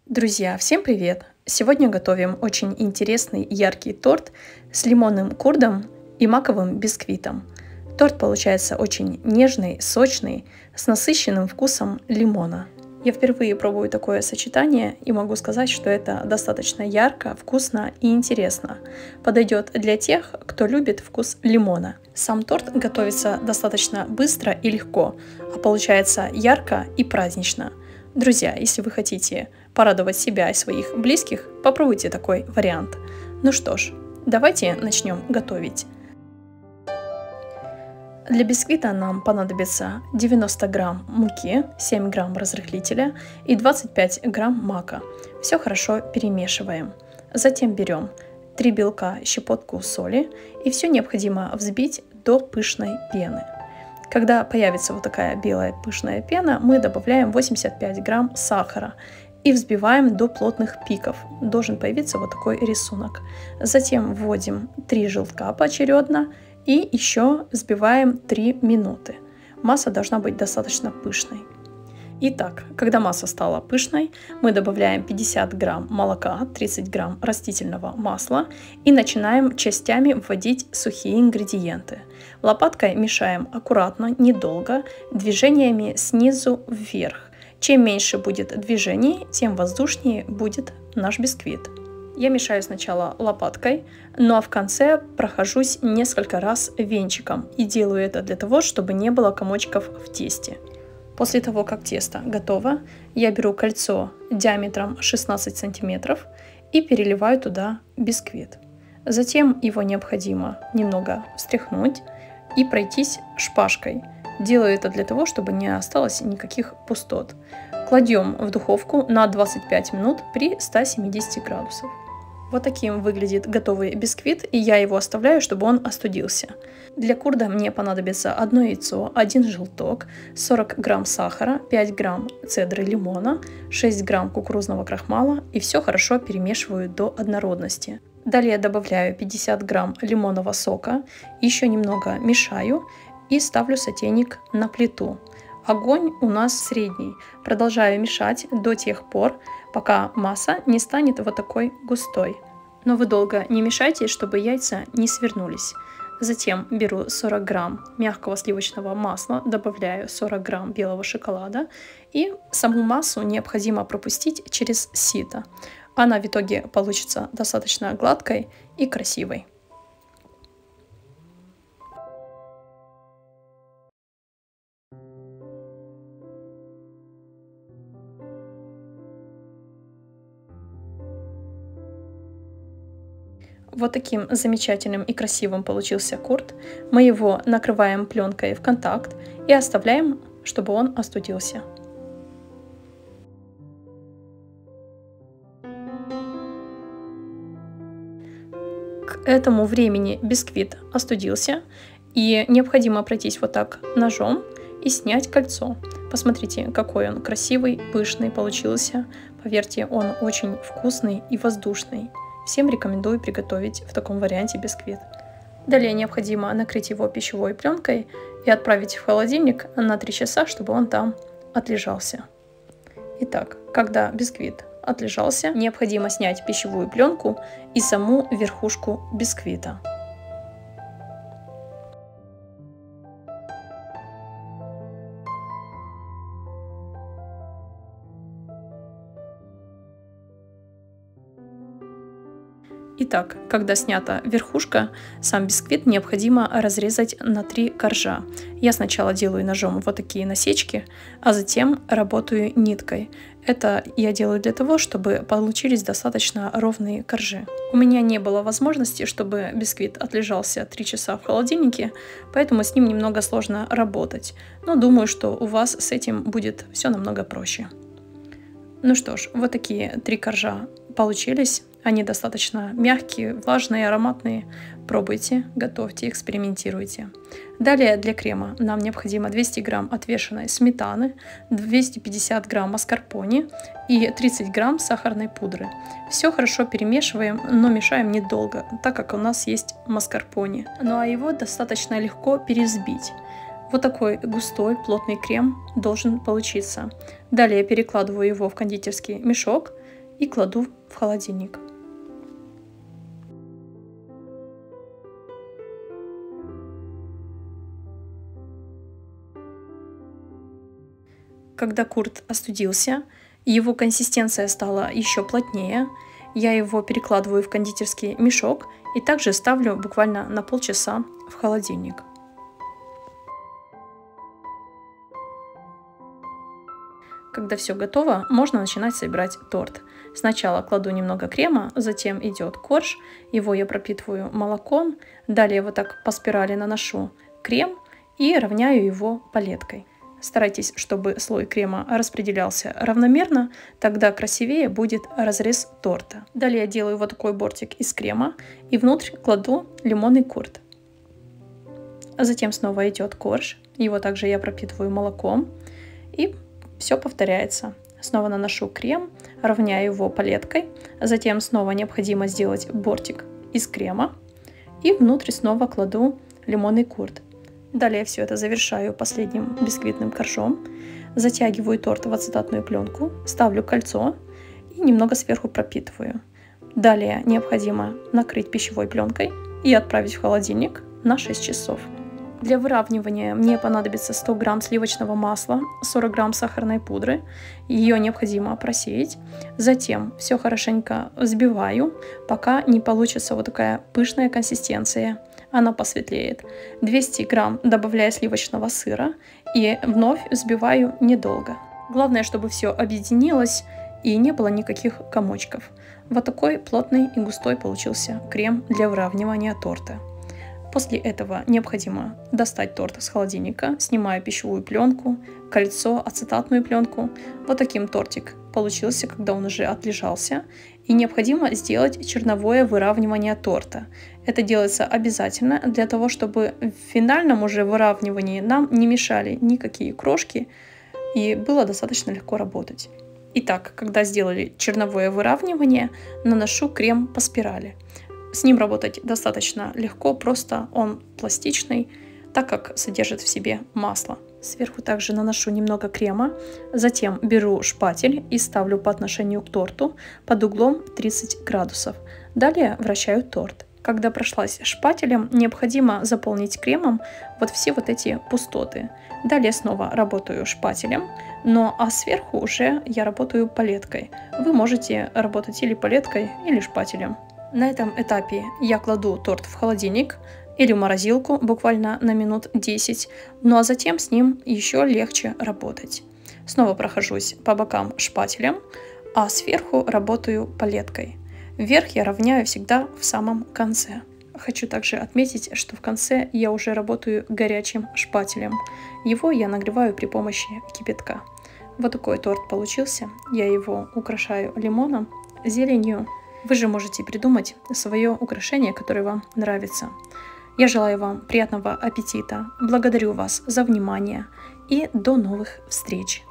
Друзья, всем привет! Сегодня готовим очень интересный яркий торт с лимонным курдом и маковым бисквитом. Торт получается очень нежный, сочный, с насыщенным вкусом лимона. Я впервые пробую такое сочетание и могу сказать, что это достаточно ярко, вкусно и интересно. Подойдет для тех, кто любит вкус лимона. Сам торт готовится достаточно быстро и легко, а получается ярко и празднично. Друзья, если вы хотите порадовать себя и своих близких, попробуйте такой вариант. Ну что ж, давайте начнем готовить. Для бисквита нам понадобится 90 грамм муки, 7 грамм разрыхлителя и 25 грамм мака. Все хорошо перемешиваем. Затем берем 3 белка, щепотку соли и все необходимо взбить до пышной пены. Когда появится вот такая белая пышная пена, мы добавляем 85 грамм сахара и взбиваем до плотных пиков. Должен появиться вот такой рисунок. Затем вводим 3 желтка поочередно и еще взбиваем 3 минуты. Масса должна быть достаточно пышной. Итак, когда масса стала пышной, мы добавляем 50 грамм молока, 30 грамм растительного масла и начинаем частями вводить сухие ингредиенты. Лопаткой мешаем аккуратно, недолго, движениями снизу вверх. Чем меньше будет движений, тем воздушнее будет наш бисквит. Я мешаю сначала лопаткой, ну а в конце прохожусь несколько раз венчиком и делаю это для того, чтобы не было комочков в тесте. После того, как тесто готово, я беру кольцо диаметром 16 см и переливаю туда бисквит. Затем его необходимо немного встряхнуть и пройтись шпажкой. Делаю это для того, чтобы не осталось никаких пустот. Кладем в духовку на 25 минут при 170 градусах. Вот таким выглядит готовый бисквит, и я его оставляю, чтобы он остудился. Для курда мне понадобится 1 яйцо, 1 желток, 40 грамм сахара, 5 грамм цедры лимона, 6 грамм кукурузного крахмала и все хорошо перемешиваю до однородности. Далее добавляю 50 грамм лимонного сока, еще немного мешаю и ставлю сотейник на плиту. Огонь у нас средний. Продолжаю мешать до тех пор, пока масса не станет вот такой густой. Но вы долго не мешайте, чтобы яйца не свернулись. Затем беру 40 грамм мягкого сливочного масла, добавляю 40 грамм белого шоколада и саму массу необходимо пропустить через сито. Она в итоге получится достаточно гладкой и красивой. Вот таким замечательным и красивым получился курд. Мы его накрываем пленкой в контакт и оставляем, чтобы он остудился. К этому времени бисквит остудился, и необходимо пройтись вот так ножом и снять кольцо. Посмотрите, какой он красивый, пышный получился. Поверьте, он очень вкусный и воздушный. Всем рекомендую приготовить в таком варианте бисквит. Далее необходимо накрыть его пищевой пленкой и отправить в холодильник на 3 часа, чтобы он там отлежался. Итак, когда бисквит отлежался, необходимо снять пищевую пленку и саму верхушку бисквита. Итак, когда снята верхушка, сам бисквит необходимо разрезать на 3 коржа. Я сначала делаю ножом вот такие насечки, а затем работаю ниткой. Это я делаю для того, чтобы получились достаточно ровные коржи. У меня не было возможности, чтобы бисквит отлежался 3 часа в холодильнике, поэтому с ним немного сложно работать. Но думаю, что у вас с этим будет все намного проще. Ну что ж, вот такие 3 коржа получились. Они достаточно мягкие, влажные, ароматные. Пробуйте, готовьте, экспериментируйте. Далее для крема нам необходимо 200 грамм отвешенной сметаны, 250 грамм маскарпоне и 30 грамм сахарной пудры. Все хорошо перемешиваем, но мешаем недолго, так как у нас есть маскарпоне. Ну а его достаточно легко перевзбить. Вот такой густой, плотный крем должен получиться. Далее перекладываю его в кондитерский мешок и кладу в холодильник. Когда курт остудился, его консистенция стала еще плотнее, я его перекладываю в кондитерский мешок и также ставлю буквально на полчаса в холодильник. Когда все готово, можно начинать собирать торт. Сначала кладу немного крема, затем идет корж, его я пропитываю молоком, далее вот так по спирали наношу крем и равняю его палеткой. Старайтесь, чтобы слой крема распределялся равномерно, тогда красивее будет разрез торта. Далее я делаю вот такой бортик из крема и внутрь кладу лимонный курт. Затем снова идет корж, его также я пропитываю молоком и все повторяется. Снова наношу крем, равняю его палеткой, затем снова необходимо сделать бортик из крема и внутрь снова кладу лимонный курт. Далее все это завершаю последним бисквитным коржом, затягиваю торт в ацетатную пленку, ставлю кольцо и немного сверху пропитываю. Далее необходимо накрыть пищевой пленкой и отправить в холодильник на 6 часов. Для выравнивания мне понадобится 100 грамм сливочного масла, 40 грамм сахарной пудры. Ее необходимо просеять. Затем все хорошенько взбиваю, пока не получится вот такая пышная консистенция. Она посветлеет. 200 грамм добавляю сливочного сыра и вновь взбиваю недолго. Главное, чтобы все объединилось и не было никаких комочков. Вот такой плотный и густой получился крем для выравнивания торта. После этого необходимо достать торт из холодильника, снимая пищевую пленку, кольцо, ацетатную пленку. Вот таким тортик получился, когда он уже отлежался. И необходимо сделать черновое выравнивание торта. Это делается обязательно для того, чтобы в финальном уже выравнивании нам не мешали никакие крошки и было достаточно легко работать. Итак, когда сделали черновое выравнивание, наношу крем по спирали. С ним работать достаточно легко, просто он пластичный, так как содержит в себе масло. Сверху также наношу немного крема, затем беру шпатель и ставлю по отношению к торту под углом 30 градусов. Далее вращаю торт. Когда прошлась шпателем, необходимо заполнить кремом вот все вот эти пустоты. Далее снова работаю шпателем, а сверху уже я работаю палеткой. Вы можете работать или палеткой, или шпателем. На этом этапе я кладу торт в холодильник или в морозилку буквально на минут 10, а затем с ним еще легче работать. Снова прохожусь по бокам шпателем, а сверху работаю палеткой. Верх я равняю всегда в самом конце. Хочу также отметить, что в конце я уже работаю горячим шпателем. Его я нагреваю при помощи кипятка. Вот такой торт получился. Я его украшаю лимоном, зеленью. Вы же можете придумать свое украшение, которое вам нравится. Я желаю вам приятного аппетита, благодарю вас за внимание и до новых встреч!